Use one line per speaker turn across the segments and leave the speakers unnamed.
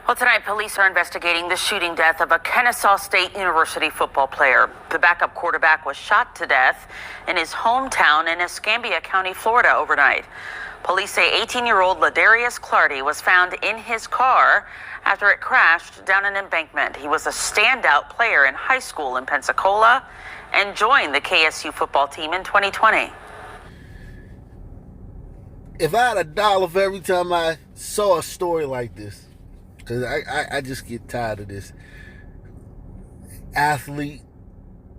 Well, tonight, police are investigating the shooting death of a Kennesaw State University football player. The backup quarterback was shot to death in his hometown in Escambia County, Florida, overnight. Police say 18-year-old Ladarius Clardy was found in his car after it crashed down an embankment. He was a standout player in high school in Pensacola and joined the KSU football team in 2020.
If I had $1 for every time I saw a story like this, because I just get tired of this. Athlete,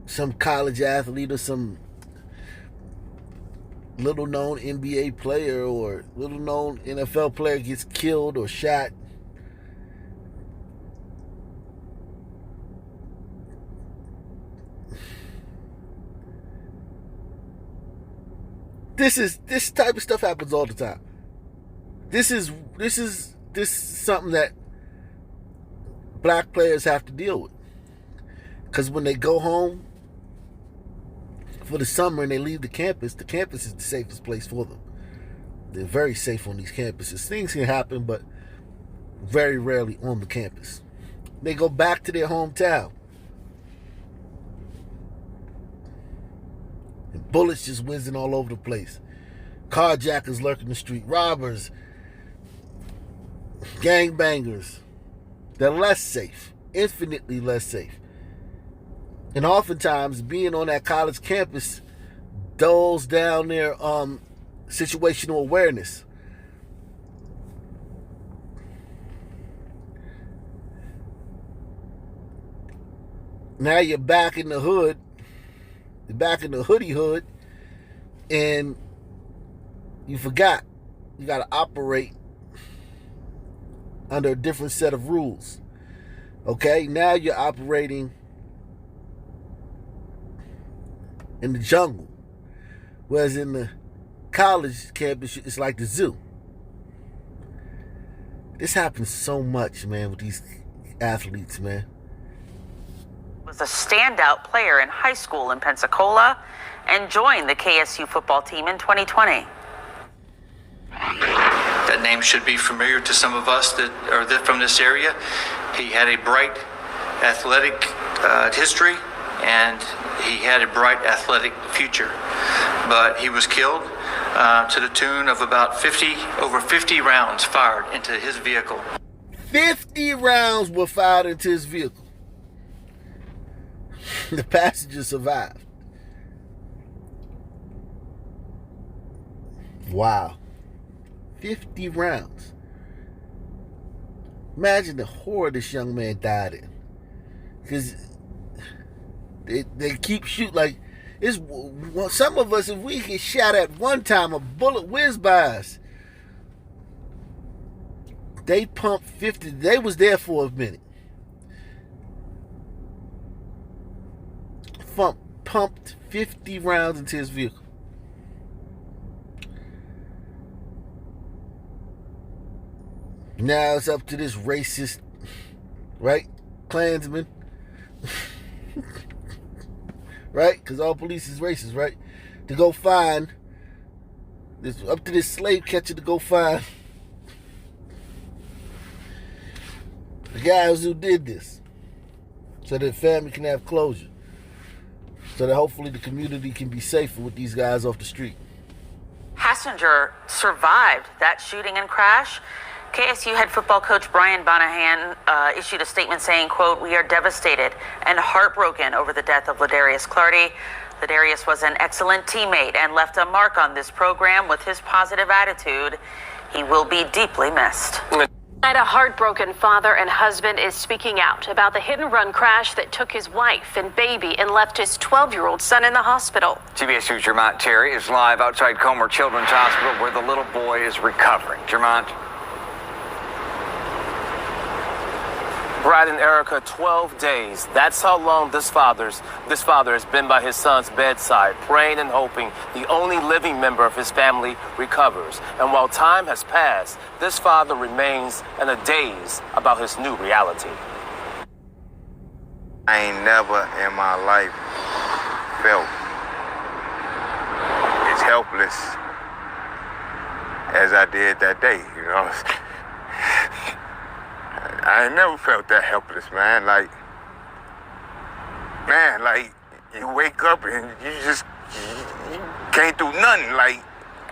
some college athlete or some little-known NBA player or little-known NFL player gets killed or shot. This type of stuff happens all the time. This is something that black players have to deal with, because when they go home for the summer and they leave the campus is the safest place for them. They're very safe on these campuses. Things can happen, but very rarely on the campus. They go back to their hometown and bullets just whizzing all over the place. Carjackers lurking the street, robbers, gangbangers. They're less safe, infinitely less safe. And oftentimes, being on that college campus dulls down their situational awareness. Now you're back in the hood, you're back in the hoodie hood, and you forgot you got to operate under a different set of rules. Okay, now you're operating in the jungle, whereas in the college campus, it's like the zoo. This happens so much, man, with these athletes, man.
Was a standout player in high school in Pensacola and joined the KSU football team in 2020.
That name should be familiar to some of us that are from this area. He had a bright athletic history, and he had a bright athletic future. But he was killed to the tune of about over 50 rounds fired into his vehicle.
50 rounds were fired into his vehicle. The passenger survived. Wow. 50 rounds. Imagine the horror this young man died in. Because they keep shooting. Like, some of us, if we get shot at one time, a bullet whizzed by us. They pumped 50. They was there for a minute. Pumped 50 rounds into his vehicle. Now it's up to this racist, right? Klansman. Right? Because all police is racist, right? To go find, it's up to this slave catcher to go find the guys who did this, so that family can have closure, so that hopefully the community can be safer with these guys off the street.
Passenger survived that shooting and crash. KSU head football coach Brian Bonahan issued a statement saying, quote, "We are devastated and heartbroken over the death of Ladarius Clardy. Ladarius was an excellent teammate and left a mark on this program with his positive attitude. He will be deeply missed."
A heartbroken father and husband is speaking out about the hit-and-run crash that took his wife and baby and left his 12-year-old son in the hospital.
CBS News' Jermont Terry is live outside Comer Children's Hospital where the little boy is recovering. Jermont.
Brad and Erica, 12 days. That's how long this father has been by his son's bedside, praying and hoping the only living member of his family recovers. And while time has passed, this father remains in a daze about his new reality.
I ain't never in my life felt as helpless as I did that day, you know. I ain't never felt that helpless, man. Like you wake up and you can't do nothing. Like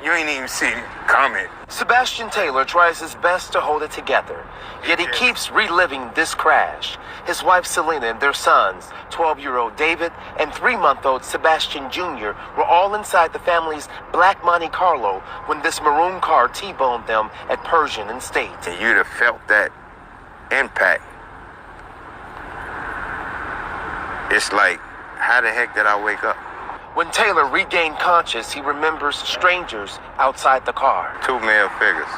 you ain't even see it coming.
Sebastian Taylor tries his best to hold it together, yet he keeps reliving this crash. His wife Selena and their sons, 12-year-old David and 3-month-old Sebastian Jr., were all inside the family's black Monte Carlo when this maroon car T-boned them at Persian and State.
And you'd have felt that impact. It's like, how the heck did I wake up?
When Taylor regained conscious, he remembers strangers outside the car.
2 male figures.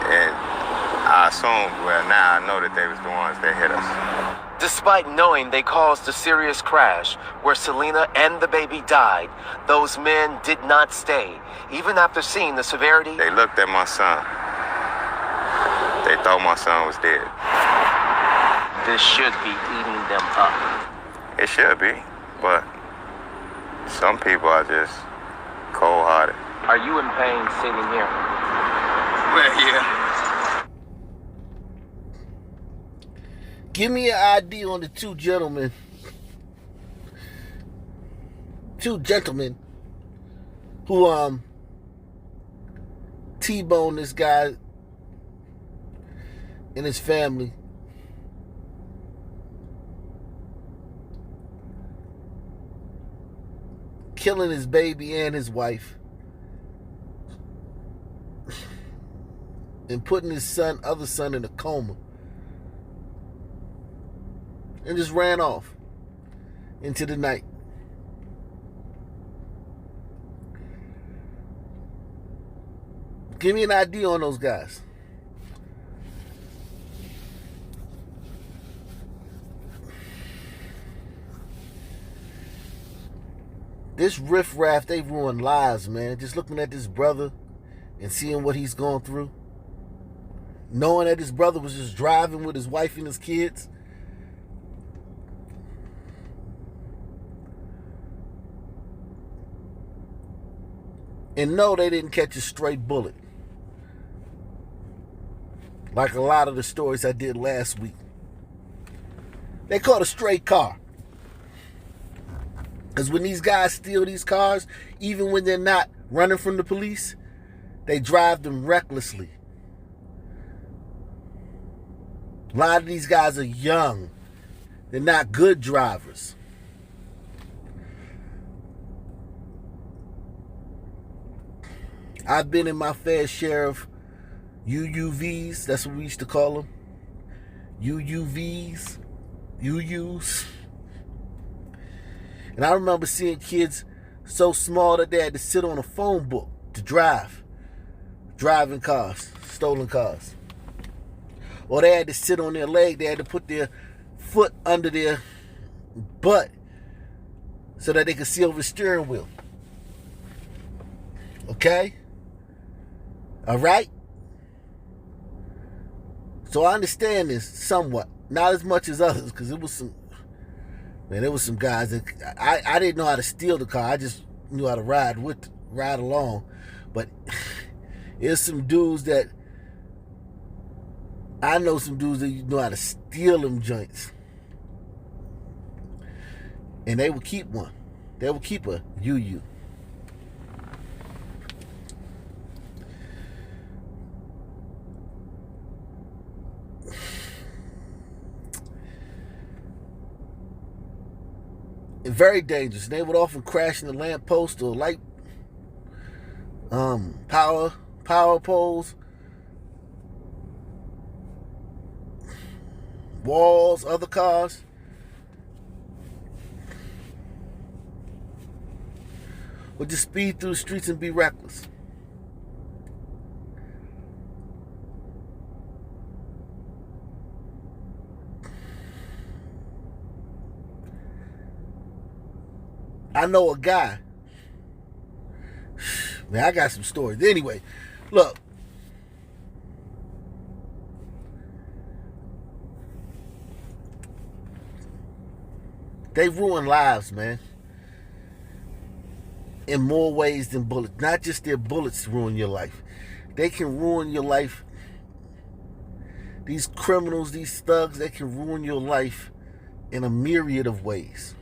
And I assumed, well, now I know that they was the ones that hit us.
Despite knowing they caused a serious crash where Selena and the baby died, those men did not stay, even after seeing the severity.
They looked at my son. They thought my son was dead.
This should be eating them up.
It should be, but some people are just cold-hearted.
Are you in pain sitting here?
Well, yeah.
Give me an ID on the two gentlemen who T-boned this guy and his family. Killing his baby and his wife. And putting his other son in a coma. And just ran off into the night. Give me an ID on those guys. This riffraff, they ruined lives, man. Just looking at this brother and seeing what he's going through. Knowing that his brother was just driving with his wife and his kids. And no, they didn't catch a stray bullet. Like a lot of the stories I did last week. They caught a stray car. Because when these guys steal these cars, even when they're not running from the police, they drive them recklessly. A lot of these guys are young. They're not good drivers. I've been in my fair share of UUVs. That's what we used to call them. UUVs. UUs. And I remember seeing kids so small that they had to sit on a phone book to drive. Driving cars. Stolen cars. Or they had to sit on their leg. They had to put their foot under their butt so that they could see over the steering wheel. Okay? All right? So I understand this somewhat. Not as much as others, because there was some guys that I didn't know how to steal the car. I just knew how to ride along. But there's some dudes that I know some dudes that know how to steal them joints. And they will keep one. They will keep a UU. Very dangerous. They would often crash in the lamppost or light power poles, walls, other cars. Would just speed through the streets and be reckless. I know a guy. Man, I got some stories. Anyway, look. They ruin lives, man. In more ways than bullets. Not just their bullets ruin your life. They can ruin your life These criminals, these thugs, they can ruin your life in a myriad of ways.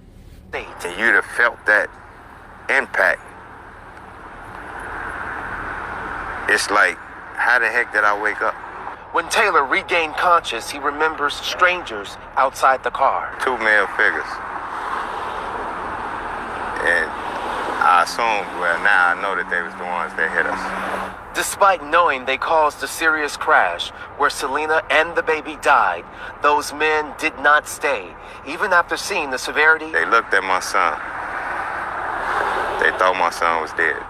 And you'd have felt that impact. It's like, how the heck did I wake up?
When Taylor regained conscious, he remembers strangers outside the car.
2 male figures. And I assumed, well, now I know that they was the ones that hit us.
Despite knowing they caused a serious crash where Selena and the baby died, those men did not stay, even after seeing the severity.
They looked at my son. They thought my son was dead.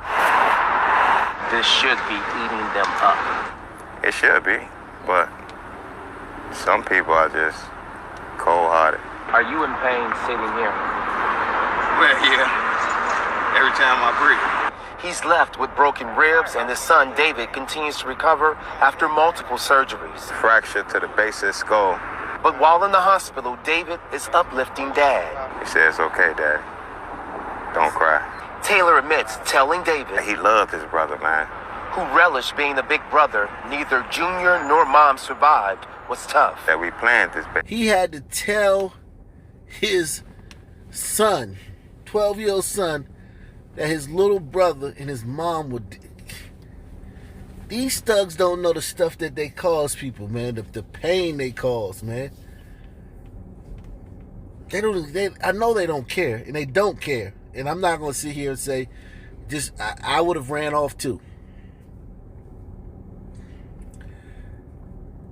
This should be eating them up.
It should be, but some people are just cold-hearted.
Are you in pain sitting here?
Well, yeah. Every time I breathe.
He's left with broken ribs, and his son David continues to recover after multiple surgeries.
Fracture to the base of the skull.
But while in the hospital, David is uplifting Dad.
He says, okay, Dad. Don't cry.
Taylor admits telling David,
He loved his brother, man.
who relished being the big brother neither Junior nor Mom survived, was tough.
That we planned this baby.
He had to tell his son, 12-year-old son, that his little brother and his mom would. These thugs don't know the stuff that they cause people, man. The pain they cause, man. They don't. I know they don't care, and they don't care. And I'm not gonna sit here and say, I would have ran off too.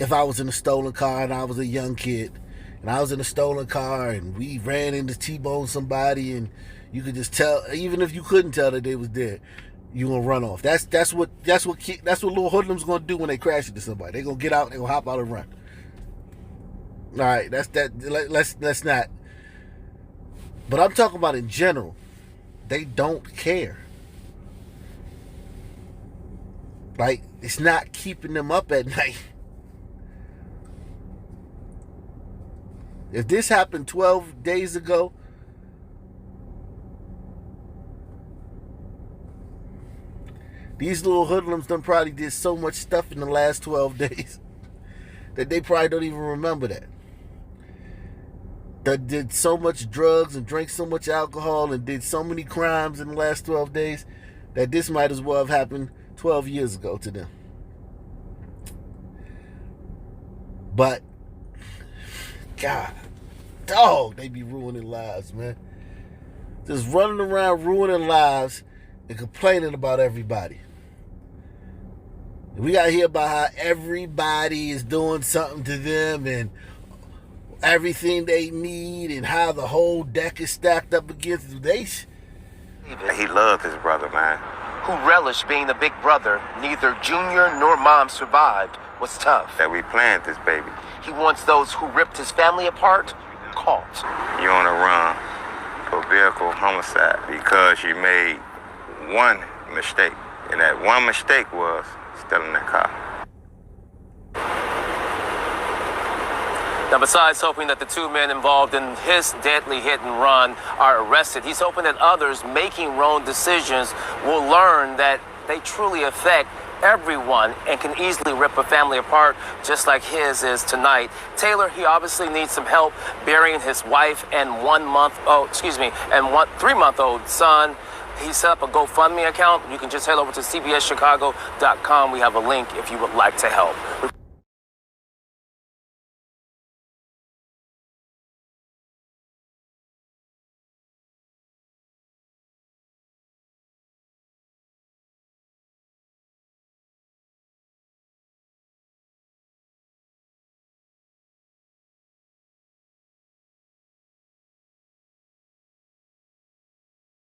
If I was in a stolen car and I was a young kid, and I was in a stolen car and we ran into T-bone somebody, and you could just tell, even if you couldn't tell that they was dead, you gonna run off. That's what little hoodlums gonna do when they crash into somebody. They gonna get out, they gonna hop out and run. All right, let's not. But I'm talking about in general. They don't care. Like, it's not keeping them up at night. If this happened 12 days ago, these little hoodlums done probably did so much stuff in the last 12 days that they probably don't even remember that. That did so much drugs and drank so much alcohol and did so many crimes in the last 12 days that this might as well have happened 12 years ago to them. But, God, dog, they be ruining lives, man. Just running around ruining lives and complaining about everybody. We got to hear about how everybody is doing something to them and everything they need and how the whole deck is stacked up against them.
He loved his brother, man.
Who relished being the big brother neither Junior nor Mom survived, was tough.
That we planned this baby.
He wants those who ripped his family apart caught.
You're on a run for vehicle homicide because you made one mistake. And that one mistake was stealing that car.
Now, besides hoping that the two men involved in his deadly hit and run are arrested, he's hoping that others making wrong decisions will learn that they truly affect everyone and can easily rip a family apart just like his is tonight. Taylor, he obviously needs some help burying his wife and 3-month-old son. He set up a GoFundMe account. You can just head over to cbschicago.com. We have a link if you would like to help.